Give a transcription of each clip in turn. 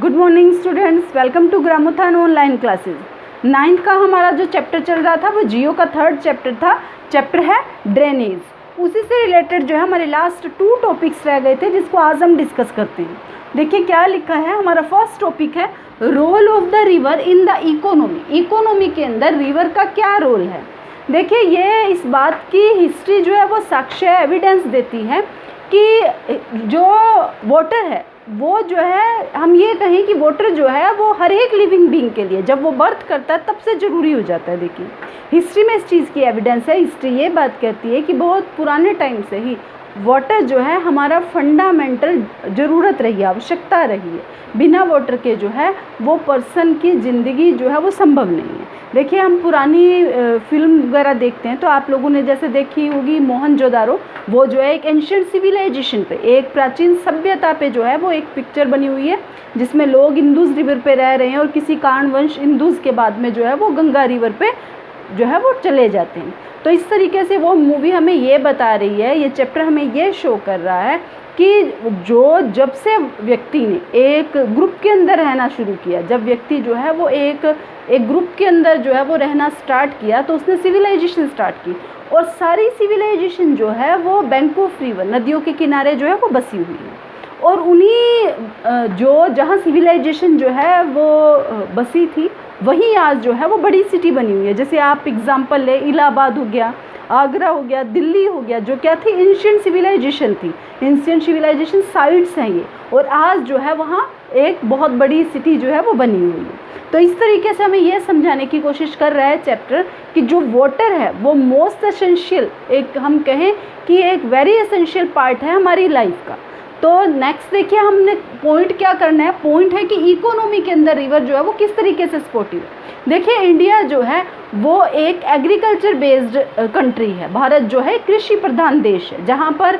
Good morning students, welcome to Gramothan online classes. 9th का हमारा जो चैप्टर चल रहा था वो जियो का 3rd चैप्टर था। चैप्टर है ड्रेनेज। उसी से रिलेटेड जो है हमारे लास्ट 2 टॉपिक्स रह गए थे जिसको आज हम डिस्कस करते हैं। देखिए क्या लिखा है। हमारा फर्स्ट टॉपिक है role of the river in the economy. Economy के अंदर रिवर का क्या रोल है। देखिए ये इस बात की हिस्ट्री जो है वो साक्ष्य एविडेंस देती है कि जो वाटर है वो जो है, हम ये कहें कि वाटर जो है वो हर एक लिविंग बीइंग के लिए जब वो बर्थ करता है तब से ज़रूरी हो जाता है। देखिए हिस्ट्री में इस चीज़ की एविडेंस है। हिस्ट्री ये बात कहती है कि बहुत पुराने टाइम से ही वाटर जो है हमारा फंडामेंटल ज़रूरत रही है, आवश्यकता रही है। बिना वाटर के जो है वो पर्सन की ज़िंदगी जो है वो संभव नहीं है। देखिए हम पुरानी फिल्म वगैरह देखते हैं तो आप लोगों ने जैसे देखी होगी मोहनजोदारो, वो जो है एक एंशिएंट सिविलाइजेशन पे, एक प्राचीन सभ्यता पे जो है वो एक पिक्चर बनी हुई है जिसमें लोग इंदुस रिवर पे रह रहे हैं और किसी कारणवश इंदुस के बाद में जो है वो गंगा रिवर पे जो है वो चले जाते हैं। तो इस तरीके से वो मूवी हमें ये बता रही है, ये चैप्टर हमें ये शो कर रहा है कि जो जब से व्यक्ति ने एक ग्रुप के अंदर रहना शुरू किया, जब व्यक्ति जो है वो एक ग्रुप के अंदर जो है वो रहना स्टार्ट किया तो उसने सिविलाइजेशन स्टार्ट की। और सारी सिविलाइजेशन जो है वो बैंक ऑफ रिवर, नदियों के किनारे जो है वो बसी हुई है। और उन्हीं जो जहाँ सिविलाइजेशन जो है वो बसी थी वहीं आज जो है वो बड़ी सिटी बनी हुई है। जैसे आप एग्जांपल ले, इलाहाबाद हो गया, आगरा हो गया, दिल्ली हो गया, जो क्या थी एंशिएंट सिविलाइजेशन थी, एंशिएंट सिविलाइजेशन साइट्स हैं ये। और आज जो है वहाँ एक बहुत बड़ी सिटी जो है वो बनी हुई है। तो इस तरीके से हमें ये समझाने की कोशिश कर रहा है चैप्टर कि जो वाटर है वो मोस्ट एसेंशियल, एक हम कहें कि एक वेरी एसेंशियल पार्ट है हमारी लाइफ का। तो नेक्स्ट देखिए हमने पॉइंट क्या करना है। पॉइंट है कि इकोनॉमी के अंदर रिवर जो है वो किस तरीके से सपोर्टिव है। देखिए इंडिया जो है वो एक एग्रीकल्चर बेस्ड कंट्री है। भारत जो है कृषि प्रधान देश है जहाँ पर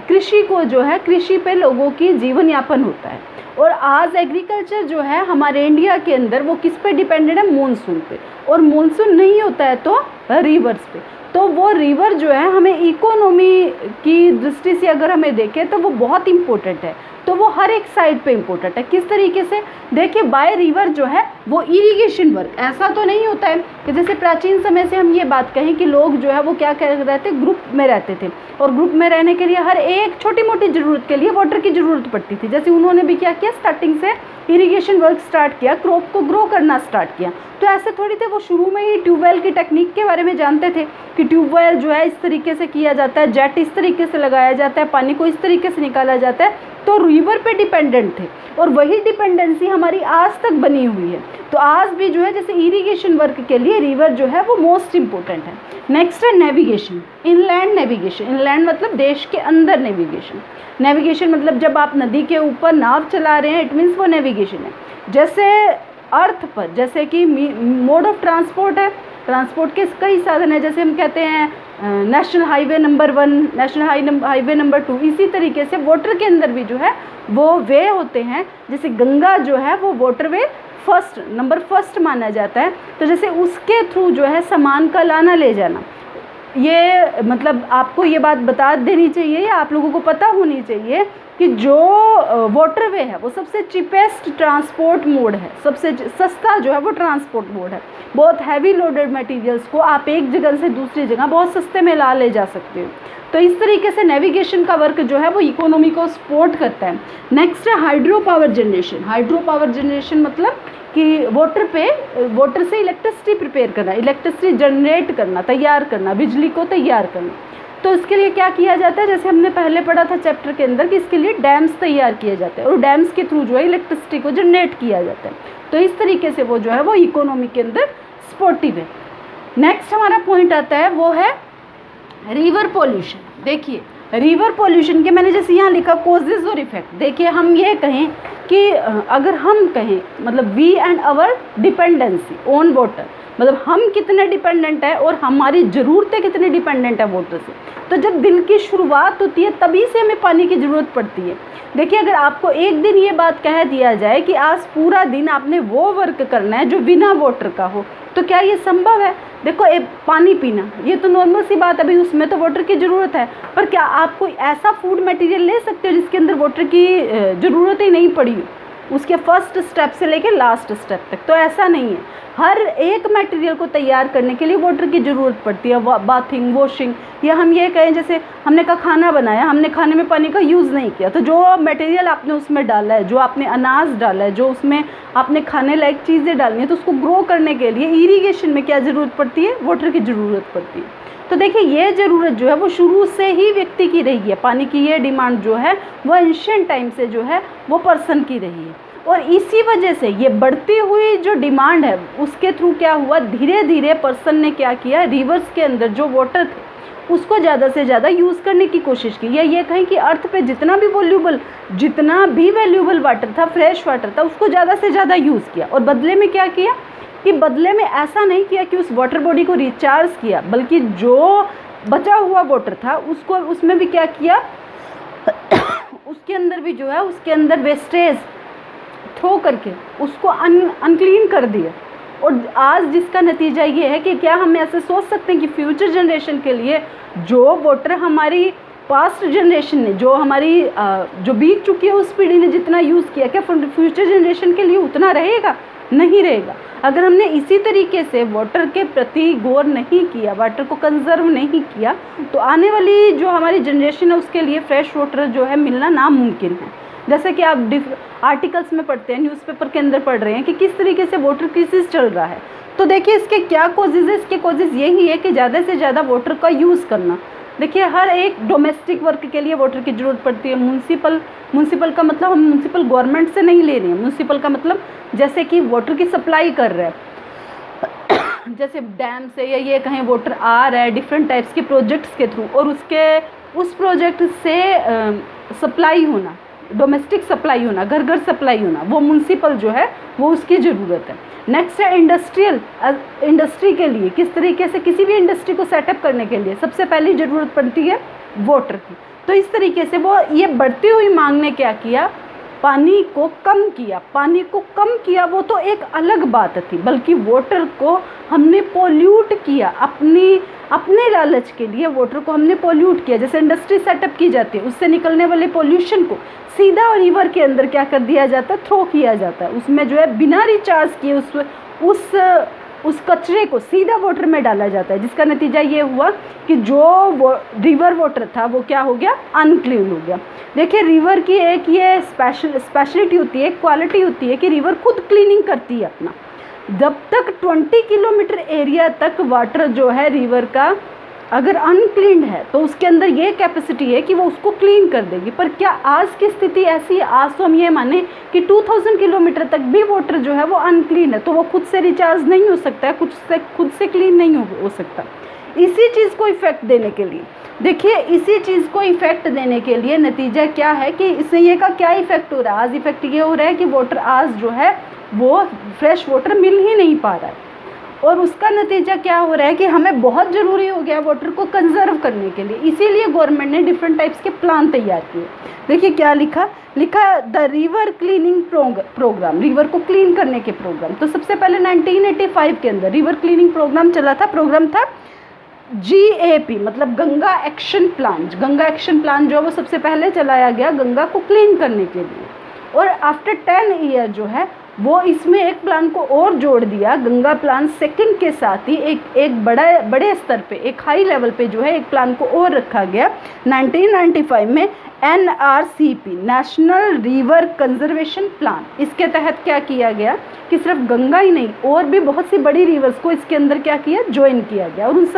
कृषि को जो है, कृषि पे लोगों की जीवन यापन होता है। और आज एग्रीकल्चर जो है हमारे इंडिया के अंदर वो किस पे डिपेंडेंट है, मानसून पे। और मानसून नहीं होता है तो रिवर्स पे। तो वो रिवर जो है हमें इकोनॉमी की दृष्टि से अगर हमें देखें तो वो बहुत इम्पोर्टेंट है। तो वो हर एक साइड पे इम्पोर्टेंट है। किस तरीके से देखिए, बाय रिवर जो है वो इरिगेशन वर्क, ऐसा तो नहीं होता है कि जैसे प्राचीन समय से हम ये बात कहें कि लोग जो है वो क्या कर रहे थे, ग्रुप में रहते थे और ग्रुप में रहने के लिए हर एक छोटी मोटी ज़रूरत के लिए वाटर की ज़रूरत पड़ती थी। जैसे उन्होंने भी क्या किया, स्टार्टिंग से इरिगेशन वर्क स्टार्ट किया, क्रॉप को ग्रो करना स्टार्ट किया। तो ऐसे थोड़ी थे, वो शुरू में ही ट्यूबवेल की टेक्निक के बारे में जानते थे कि ट्यूबवेल जो है इस तरीके से किया जाता है, जेट इस तरीके से लगाया जाता है, पानी को इस तरीके से निकाला जाता है। तो रिवर पे डिपेंडेंट थे और वही डिपेंडेंसी हमारी आज तक बनी हुई है। तो आज भी जो है जैसे इरिगेशन वर्क के लिए रिवर जो है वो मोस्ट इम्पोर्टेंट है। नेक्स्ट है नेविगेशन, इनलैंड नेविगेशन। इनलैंड मतलब देश के अंदर नेविगेशन। नेविगेशन मतलब जब आप नदी के ऊपर नाव चला रहे हैं, इट मीन्स वो नेविगेशन है। जैसे अर्थ पर जैसे कि मोड ऑफ ट्रांसपोर्ट है, ट्रांसपोर्ट के कई साधन है। जैसे हम कहते हैं national highway number 1, national highway number 2। इसी तरीके से वाटर के अंदर भी जो है वो वे होते हैं। जैसे गंगा जो है वो वाटरवे नंबर फर्स्ट माना जाता है। तो जैसे उसके थ्रू जो है सामान का लाना ले जाना, ये मतलब आपको ये बात बता देनी चाहिए या आप लोगों को पता होनी चाहिए कि जो वाटरवे है वो सबसे चीपेस्ट ट्रांसपोर्ट मोड है, सबसे सस्ता जो है वो ट्रांसपोर्ट मोड है। बहुत हैवी लोडेड मटेरियल्स को आप एक जगह से दूसरी जगह बहुत सस्ते में ला ले जा सकते हो। तो इस तरीके से नेविगेशन का वर्क जो है वो इकोनॉमी को सपोर्ट करता है। नेक्स्ट है hydro power generation. Hydro power generation मतलब कि वाटर से इलेक्ट्रिसिटी प्रिपेयर करना, इलेक्ट्रिसिटी जनरेट करना, तैयार करना, बिजली को तैयार करना। तो इसके लिए क्या किया जाता है, जैसे हमने पहले पढ़ा था चैप्टर के अंदर कि इसके लिए डैम्स तैयार किए जाते हैं और डैम्स के थ्रू जो है इलेक्ट्रिसिटी को जनरेट किया जाता है। तो इस तरीके से वो जो है वो इकोनॉमी के अंदर सपोर्टिव है। नेक्स्ट हमारा पॉइंट आता है वो है रिवर पॉल्यूशन। देखिए रिवर पॉल्यूशन के मैंने जैसे यहाँ लिखा कॉजेज और इफेक्ट। देखिए हम ये कहें कि अगर हम कहें मतलब we and our dependency on water, मतलब हम कितने डिपेंडेंट है और हमारी ज़रूरतें कितनी डिपेंडेंट है वाटर से। तो जब दिन की शुरुआत होती है तभी से हमें पानी की ज़रूरत पड़ती है। देखिए अगर आपको एक दिन ये बात कह दिया जाए कि आज पूरा दिन आपने वो वर्क करना है जो बिना वाटर का हो, तो क्या ये संभव है। देखो पानी पीना ये तो नॉर्मल सी बात है, अभी उसमें तो वाटर की ज़रूरत है। पर क्या आप कोई ऐसा फूड मटेरियल ले सकते हो जिसके अंदर वाटर की ज़रूरत ही नहीं पड़ी हो। उसके फर्स्ट स्टेप से लेके लास्ट स्टेप तक। तो ऐसा नहीं है, हर एक मटेरियल को तैयार करने के लिए वाटर की ज़रूरत पड़ती है। बाथिंग, वॉशिंग, या हम ये कहें जैसे हमने का खाना बनाया, हमने खाने में पानी का यूज़ नहीं किया, तो जो मटेरियल आपने उसमें डाला है, जो आपने अनाज डाला है, जो उसमें आपने खाने लायक चीज़ें डालनी है, तो उसको ग्रो करने के लिए इरीगेशन में क्या ज़रूरत पड़ती है, वाटर की ज़रूरत पड़ती है। तो देखिए ये ज़रूरत जो है वो शुरू से ही व्यक्ति की रही है। पानी की ये डिमांड जो है वो एंशिएंट टाइम से जो है वो पर्सन की रही है। और इसी वजह से ये बढ़ती हुई जो डिमांड है उसके थ्रू क्या हुआ, धीरे धीरे पर्सन ने क्या किया, रिवर्स के अंदर जो वाटर थे उसको ज़्यादा से ज़्यादा यूज़ करने की कोशिश की। या ये कहें कि अर्थ पे जितना भी वैल्यूबल वाटर था, फ्रेश वाटर था, उसको ज़्यादा से ज़्यादा यूज़ किया। और बदले में क्या किया कि बदले में ऐसा नहीं किया कि उस वाटर बॉडी को रिचार्ज किया, बल्कि जो बचा हुआ वाटर था उसको, उसमें भी क्या किया उसके अंदर भी जो है उसके अंदर वेस्टेज थ्रो करके उसको अनक्लीन कर दिया। और आज जिसका नतीजा ये है कि क्या हम ऐसे सोच सकते हैं कि फ्यूचर जनरेशन के लिए जो वाटर हमारी पास्ट जनरेशन ने, जो हमारी जो बीत चुकी है उस पीढ़ी ने जितना यूज़ किया, क्या फ्यूचर जनरेशन के लिए उतना रहेगा? नहीं रहेगा। अगर हमने इसी तरीके से वाटर के प्रति गौर नहीं किया, वाटर को कंजर्व नहीं किया, तो आने वाली जो हमारी जनरेशन है उसके लिए फ्रेश वाटर जो है मिलना नामुमकिन है। जैसे कि आप आर्टिकल्स में पढ़ते हैं, न्यूज़पेपर के अंदर पढ़ रहे हैं कि किस तरीके से वाटर क्राइसिस चल रहा है। तो देखिए इसके क्या कॉजेज़ है, इसके कॉजेज़ यही है कि ज़्यादा से ज़्यादा वाटर का यूज़ करना। देखिए हर एक डोमेस्टिक वर्क के लिए वाटर की ज़रूरत पड़ती है। म्यूनसिपल का मतलब हम म्यूनसिपल गवर्नमेंट से नहीं ले रहे हैं, म्यूनसिपल का मतलब जैसे कि वाटर की सप्लाई कर रहे हैं जैसे डैम से, या ये कहें वाटर आ रहा है डिफरेंट टाइप्स के प्रोजेक्ट्स के थ्रू, और उस प्रोजेक्ट से सप्लाई होना, डोमेस्टिक सप्लाई होना, घर घर सप्लाई होना, वो म्यूनसिपल जो है वो उसकी ज़रूरत है। नेक्स्ट है इंडस्ट्री के लिए, किस तरीके से किसी भी इंडस्ट्री को सेटअप करने के लिए सबसे पहली ज़रूरत पड़ती है वाटर की। तो इस तरीके से वो ये बढ़ती हुई मांग ने क्या किया, पानी को कम किया। वो तो एक अलग बात थी, बल्कि वाटर को हमने पोल्यूट किया, अपने लालच के लिए वाटर को हमने पोल्यूट किया। जैसे इंडस्ट्री सेटअप की जाती है, उससे निकलने वाले पोल्यूशन को सीधा रिवर के अंदर क्या कर दिया जाता है, थ्रो किया जाता है। उसमें जो है बिना रिचार्ज किए उस कचरे को सीधा वाटर में डाला जाता है, जिसका नतीजा ये हुआ कि जो रिवर वाटर था वो क्या हो गया, अनक्लीन हो गया। देखिए रिवर की एक ये स्पेशलिटी होती है, क्वालिटी होती है कि रिवर खुद क्लीनिंग करती है अपना। जब तक 20 किलोमीटर एरिया तक वाटर जो है रिवर का अगर अनक्लीन है तो उसके अंदर ये कैपेसिटी है कि वो उसको क्लीन कर देगी। पर क्या आज की स्थिति ऐसी है? आज तो हम ये माने कि 2000 किलोमीटर तक भी वाटर जो है वो अनक्लीन है, तो वो खुद से रिचार्ज नहीं हो सकता है, खुद से क्लीन नहीं हो सकता। इसी चीज़ को इफ़ेक्ट देने के लिए, देखिए इसी चीज़ को इफ़ेक्ट देने के लिए नतीजा क्या है कि इससे ये का क्या इफ़ेक्ट हो रहा है। आज इफ़ेक्ट ये हो रहा है कि वाटर आज जो है वो फ्रेश वाटर मिल ही नहीं पा रहा है, और उसका नतीजा क्या हो रहा है कि हमें बहुत ज़रूरी हो गया वाटर को कंजर्व करने के लिए। इसीलिए गवर्नमेंट ने डिफरेंट टाइप्स के प्लान तैयार किए। देखिए क्या लिखा the river cleaning program, river को क्लीन करने के प्रोग्राम। तो सबसे पहले 1985 के अंदर रिवर क्लीनिंग प्रोग्राम चला था। प्रोग्राम था GAP, मतलब Ganga action plan. Ganga action plan जो वो सबसे पहले चलाया गया गंगा को क्लीन करने के लिए। और आफ्टर 10 ईयर जो है वो इसमें एक प्लान को और जोड़ दिया, गंगा प्लान सेकंड के साथ ही एक बड़े स्तर पे, एक हाई लेवल पे जो है एक प्लान को और रखा गया 1995 में, NRCP, national river conservation plan. इसके तहत क्या किया गया कि सिर्फ गंगा ही नहीं और भी बहुत सी बड़ी रिवर्स को इसके अंदर क्या किया, ज्वाइन किया गया, और उस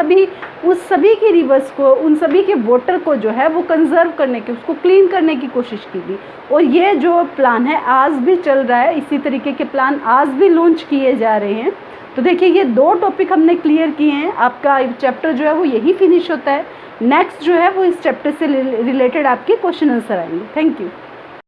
सभी की रिवर्स को, उन सभी के वाटर को जो है वो कंजर्व करने की, उसको क्लीन करने की कोशिश की गई। और ये जो प्लान है आज भी चल रहा है, इसी तरीके के प्लान आज भी लॉन्च किए जा रहे हैं। तो देखिए ये 2 टॉपिक हमने क्लियर किए हैं। आपका चैप्टर जो है वो यही फिनिश होता है। नेक्स्ट जो है वो इस चैप्टर से रिलेटेड आपके क्वेश्चन आंसर आएंगे। Thank you.